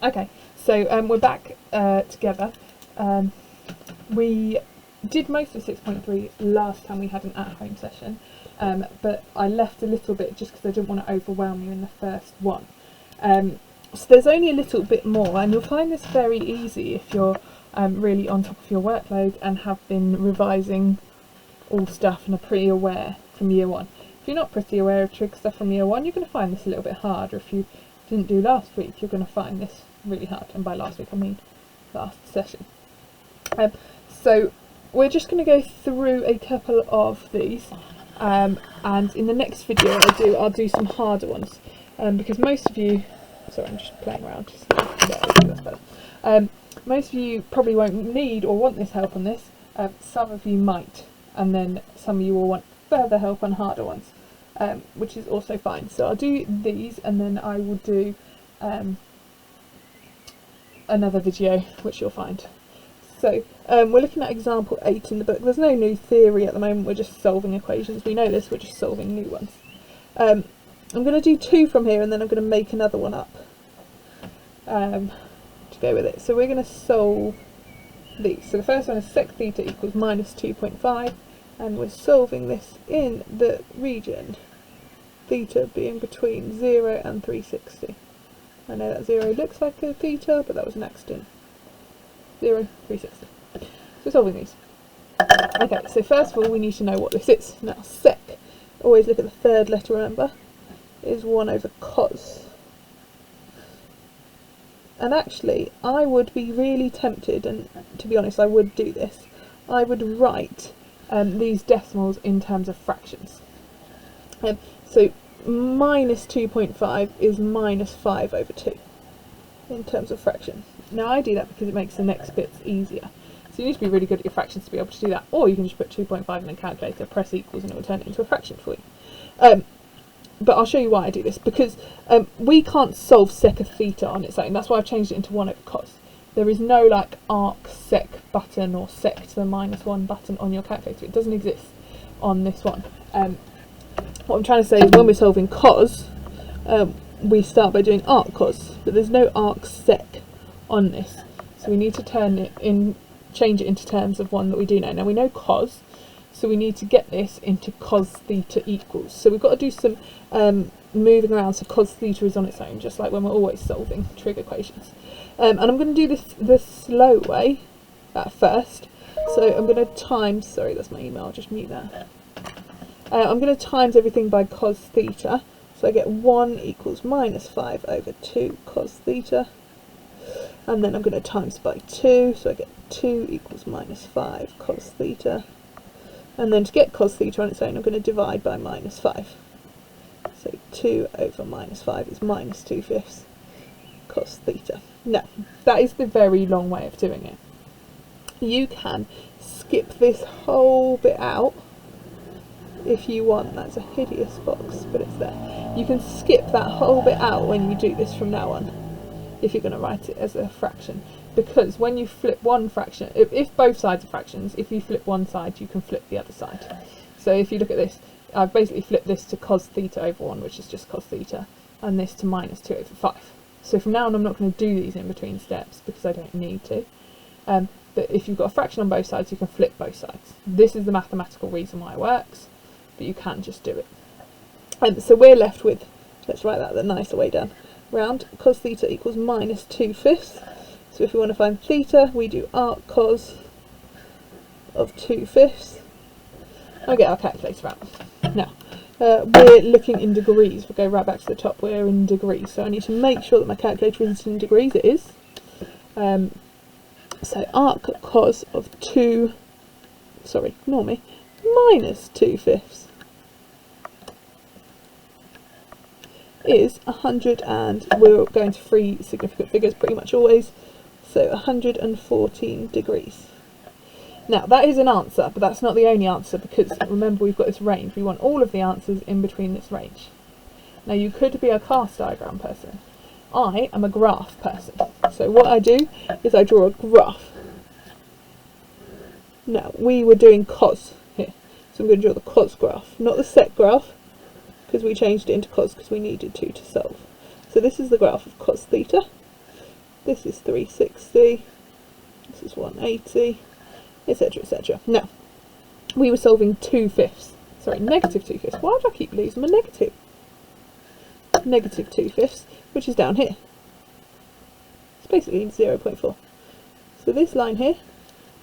Okay, so we're back together. We did most of 6.3 last time we had an at-home session, but I left a little bit just because I didn't want to overwhelm you in the first one. So there's only a little bit more, and you'll find this very easy if you're really on top of your workload and have been revising all stuff and are pretty aware from year one. If you're not pretty aware of trig stuff from year one, you're going to find this a little bit hard, or if you didn't do last week, you're going to find this really hard, and by last week I mean last session. So we're just going to go through a couple of these, and in the next video I'll do some harder ones, because most of you, sorry I'm just playing around, just that's better. Most of you probably won't need or want this help on this, some of you might, and then some of you will want further help on harder ones, which is also fine. So I'll do these, and then I will do another video which you'll find. So we're looking at example 8 in the book. There's no new theory at the moment, we're just solving equations. We know this, we're just solving new ones. I'm going to do 2 from here, and then I'm going to make another one up to go with it. So we're going to solve these. So the first one is sec theta equals minus 2.5, and we're solving this in the region theta being between 0 and 360. I know that 0 looks like a theta, but that was an accident. 0, 360. So we're solving these. Okay, so first of all we need to know what this is. Now sec, always look at the third letter, remember, is 1 over cos. And actually I would be really tempted, and to be honest I would do this, I would write these decimals in terms of fractions. So minus 2.5 is minus 5 over 2 in terms of fraction. Now I do that because it makes the next bits easier. So you need to be really good at your fractions to be able to do that, or you can just put 2.5 in a calculator, press equals, and it will turn it into a fraction for you. But I'll show you why I do this, because we can't solve sec of theta on its own. That's why I've changed it into 1 over cos. There is no like arc sec button or sec to the minus 1 button on your calculator. It doesn't exist on this one. What I'm trying to say is when we're solving cos, we start by doing arc cos, but there's no arc sec on this. So we need to change it into terms of one that we do know. Now we know cos, so we need to get this into cos theta equals. So we've got to do some moving around so cos theta is on its own, just like when we're always solving trig equations. And I'm going to do this the slow way at first. So I'm going to times, sorry that's my email, I'll just mute that. I'm going to times everything by cos theta. So I get 1 equals minus 5 over 2 cos theta. And then I'm going to times by 2, so I get 2 equals minus 5 cos theta. And then to get cos theta on its own, I'm going to divide by minus 5. So 2 over minus 5 is minus 2/5 cos theta. Now, that is the very long way of doing it. You can skip this whole bit out if you want. That's a hideous box, but it's there. You can skip that whole bit out when you do this from now on, if you're going to write it as a fraction, because when you flip one fraction, if both sides are fractions, if you flip one side you can flip the other side. So if you look at this, I've basically flipped this to cos theta over 1, which is just cos theta, and this to minus 2 over 5. So from now on I'm not going to do these in between steps because I don't need to, but if you've got a fraction on both sides you can flip both sides. This is the mathematical reason why it works, but you can just do it. So we're left with, let's write that the nicer way down, round cos theta equals minus 2/5. So if we want to find theta, we do arc cos of 2/5. I'll get our calculator out. Now, we're looking in degrees. We'll go right back to the top. We're in degrees. So I need to make sure that my calculator is in degrees. It is. So arc cos of minus 2/5 is 100, and we're going to free significant figures pretty much always, so 114 degrees. Now that is an answer, but that's not the only answer, because remember we've got this range. We want all of the answers in between this range. Now you could be a cast diagram person. I am a graph person. So what I do is I draw a graph. Now we were doing cos here, so I'm going to draw the cos graph, not the sec graph, because we changed it into cos because we needed to solve. So this is the graph of cos theta. this is 360, this is 180, etc, etc. Now, we were solving negative 2/5. Why do I keep losing my negative? Negative 2/5, which is down here. It's basically 0.4. So this line here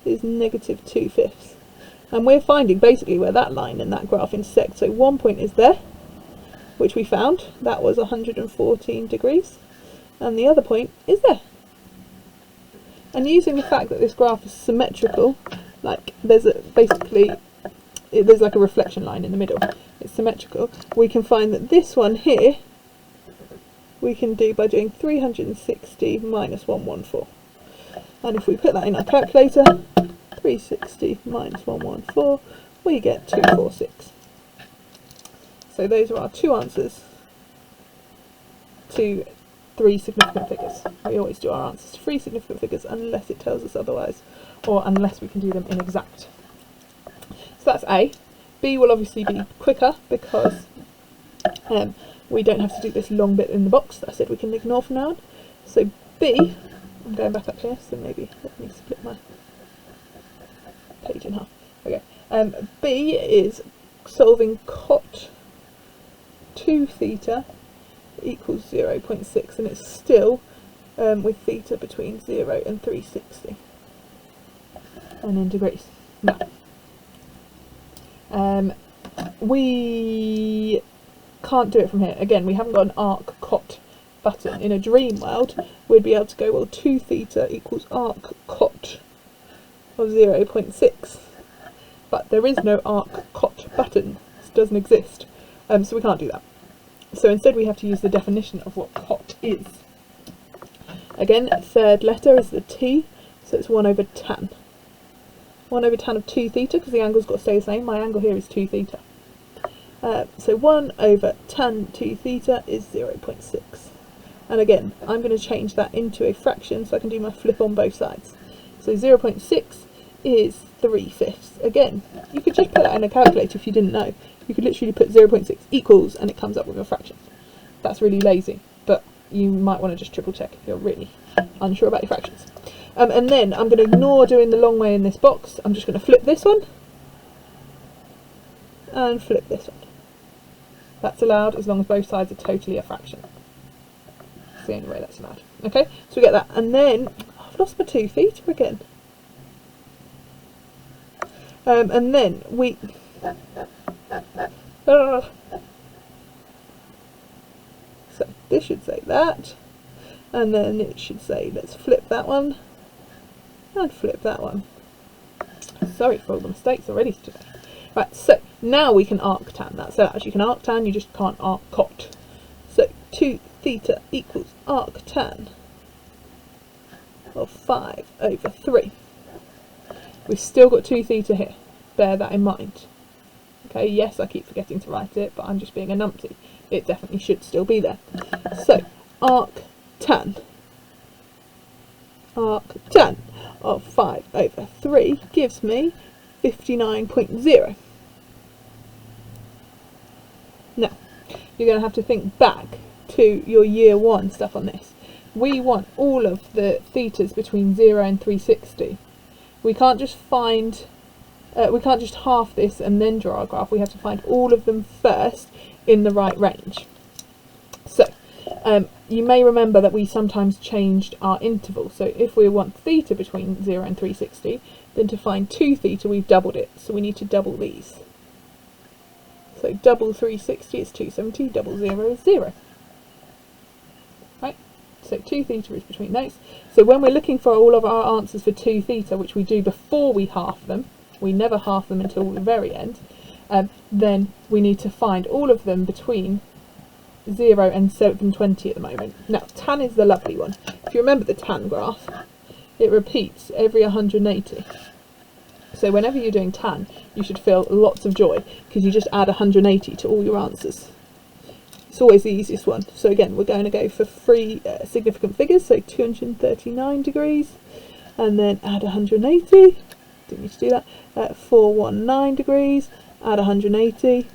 is negative 2/5. And we're finding basically where that line and that graph intersect. So one point is there, which we found, that was 114 degrees. And the other point is there. And using the fact that this graph is symmetrical, like there's like a reflection line in the middle, it's symmetrical, we can find that this one here we can do by doing 360 minus 114. And if we put that in our calculator, 360 minus 114, we get 246. So those are our two answers to 3 significant figures. We always do our answers to 3 significant figures unless it tells us otherwise, or unless we can do them in exact. So that's A. B will obviously be quicker because we don't have to do this long bit in the box that I said we can ignore from now on. So B, I'm going back up here, so maybe let me split my page in half. Okay. B is solving cot 2 theta equals 0.6, and it's still with theta between 0 and 360 and in degrees. Now, we can't do it from here. Again, we haven't got an arc cot button. In a dream world, we'd be able to go, well, 2 theta equals arc cot of 0.6. But there is no arc cot button. This doesn't exist. So we can't do that. So instead we have to use the definition of what cot is. Again, third letter is the T, so it's 1 over tan. 1 over tan of 2 theta, because the angle's got to stay the same. My angle here is 2 theta. So 1 over tan 2 theta is 0.6. And again, I'm going to change that into a fraction so I can do my flip on both sides. So 0.6 is 3/5. Again, you could just put that in a calculator if you didn't know. You could literally put 0.6 equals and it comes up with a fraction. That's really lazy, but you might want to just triple check if you're really unsure about your fractions. And then I'm going to ignore doing the long way in this box. I'm just going to flip this one and flip this one. That's allowed as long as both sides are totally a fraction. That's the only way that's allowed. Okay, so we get that. And then, I've lost my 2 theta again. And then we... so this should say that. And then it should say, let's flip that one. And flip that one. Sorry for all the mistakes already today. Right, so now we can arc tan. That's allowed. You can arc tan, you just can't arc cot. So 2 theta equals arc tan of 5 over 3. We've still got 2 theta here. Bear that in mind. Okay, yes, I keep forgetting to write it, but I'm just being a numpty. It definitely should still be there. So arc tan of 5 over 3 gives me 59.0. Now, you're going to have to think back to your year 1 stuff on this. We want all of the thetas between 0 and 360. We can't just find, we can't just half this and then draw our graph. We have to find all of them first in the right range. So, you may remember that we sometimes changed our interval. So if we want theta between 0 and 360, then to find 2 theta we've doubled it. So we need to double these. So double 360 is 270, double 0 is 0. Right? So 2 theta is between those. So when we're looking for all of our answers for 2 theta, which we do before we half them, we never half them until the very end, then we need to find all of them between 0 and 720 at the moment. Now, tan is the lovely one. If you remember the tan graph, it repeats every 180. So whenever you're doing tan, you should feel lots of joy, because you just add 180 to all your answers. It's always the easiest one. So again, we're going to go for 3 significant figures, so 239 degrees, and then add 180. Didn't need to do that. 419 degrees, add 180,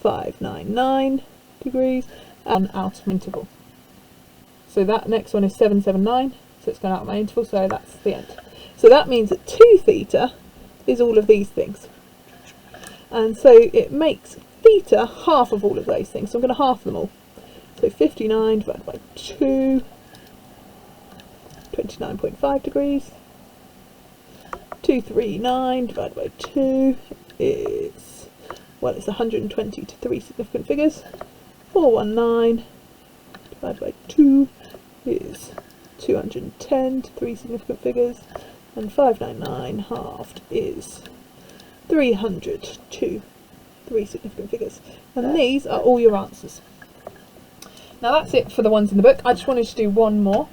599 degrees, and out of interval. So that next one is 779, so it's going out of my interval, so that's the end. So that means that 2 theta is all of these things, and so it makes theta half of all of those things, so I'm going to half them all. So 59 divided by 2, 29.5 degrees. 239 divided by 2 is, well, it's 120 to 3 significant figures. 419 divided by 2 is 210 to 3 significant figures. And 599 halved is 300 to 3 significant figures. And these are all your answers. Now that's it for the ones in the book. I just wanted to do one more,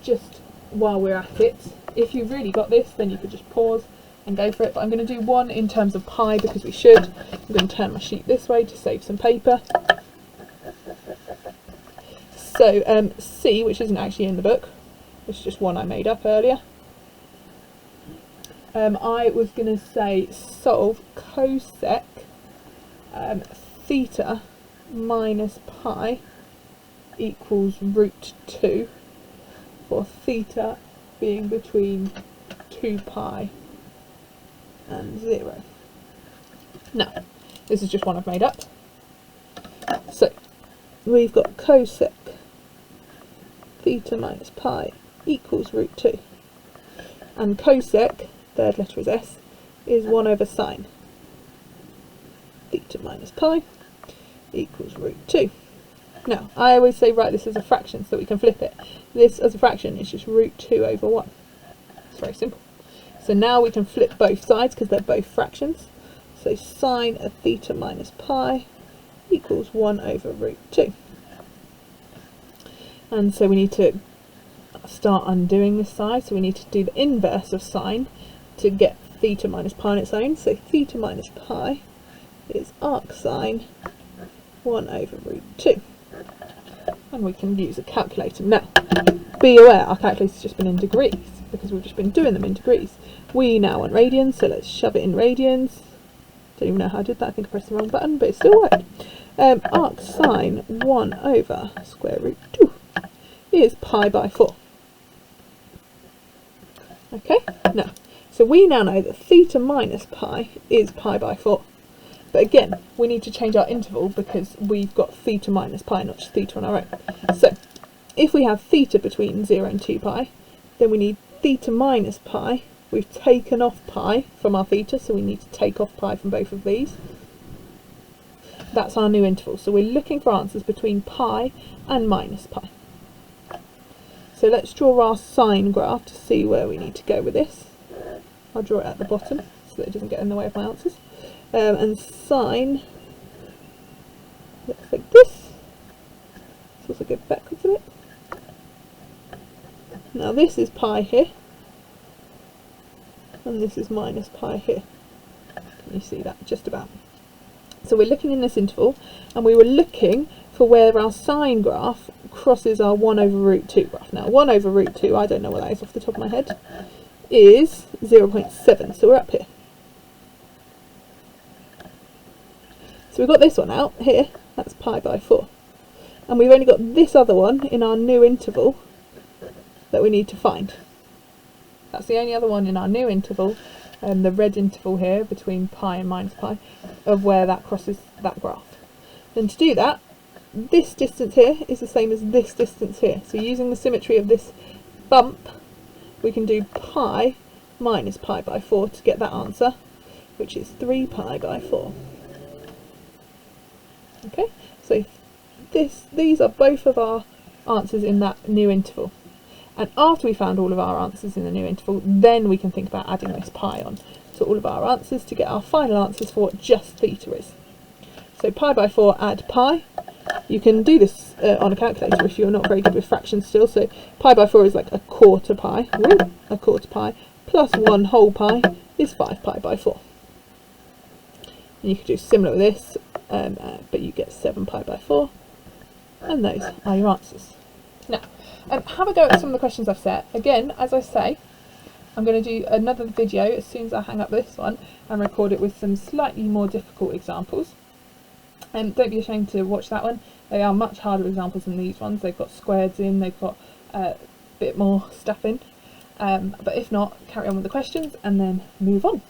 just while we're at it. If you've really got this, then you could just pause and go for it, but I'm going to do one in terms of pi because we should. I'm going to turn my sheet this way to save some paper. So C, which isn't actually in the book, it's just one I made up earlier. I was going to say solve cosec theta minus pi equals root 2 for theta being between 2 pi and 0. Now, this is just one I've made up. So, we've got cosec theta minus pi equals root 2. And cosec, third letter is S, is 1 over sine theta minus pi equals root 2. Now, I always say write this as a fraction so that we can flip it. This as a fraction is just root 2 over 1. It's very simple. So now we can flip both sides because they're both fractions. So sine of theta minus pi equals 1 over root 2. And so we need to start undoing this side. So we need to do the inverse of sine to get theta minus pi on its own. So theta minus pi is arc sine 1 over root 2. And we can use a calculator. Now, be aware our calculator's just been in degrees because we've just been doing them in degrees. We now want radians, so let's shove it in radians. Don't even know how I did that, I think I pressed the wrong button, but it still worked. Arc sine 1 over square root 2 is pi by 4. Okay, now, so we now know that theta minus pi is pi by 4. But again, we need to change our interval because we've got theta minus pi, not just theta on our own. So, if we have theta between 0 and 2 pi, then we need theta minus pi. We've taken off pi from our theta, so we need to take off pi from both of these. That's our new interval. So we're looking for answers between pi and minus pi. So let's draw our sine graph to see where we need to go with this. I'll draw it at the bottom so that it doesn't get in the way of my answers. And sine looks like this. Let's also go backwards a bit. Now this is pi here, and this is minus pi here. Can you see that? Just about. So we're looking in this interval, and we were looking for where our sine graph crosses our 1 over root 2 graph. Now 1 over root 2, I don't know what that is off the top of my head, is 0.7, so we're up here. So we've got this one out here, that's pi by 4. And we've only got this other one in our new interval that we need to find. That's the only other one in our new interval, the red interval here between pi and minus pi, of where that crosses that graph. And to do that, this distance here is the same as this distance here. So using the symmetry of this bump, we can do pi minus pi by 4 to get that answer, which is 3 pi by 4. Okay, so these are both of our answers in that new interval. And after we found all of our answers in the new interval, then we can think about adding this pi on to all of our answers to get our final answers for what just theta is. So pi by 4 add pi. You can do this on a calculator if you're not very good with fractions still. So pi by 4 is like a quarter pi. Ooh, a quarter pi plus 1 whole pi is 5 pi by 4. And you could do similar with this, but you get 7 pi by 4. And those are your answers. Now, have a go at some of the questions I've set. Again, as I say, I'm going to do another video as soon as I hang up this one and record it with some slightly more difficult examples. And don't be ashamed to watch that one. They are much harder examples than these ones. They've got squareds in, they've got bit more stuff in. But if not, carry on with the questions and then move on.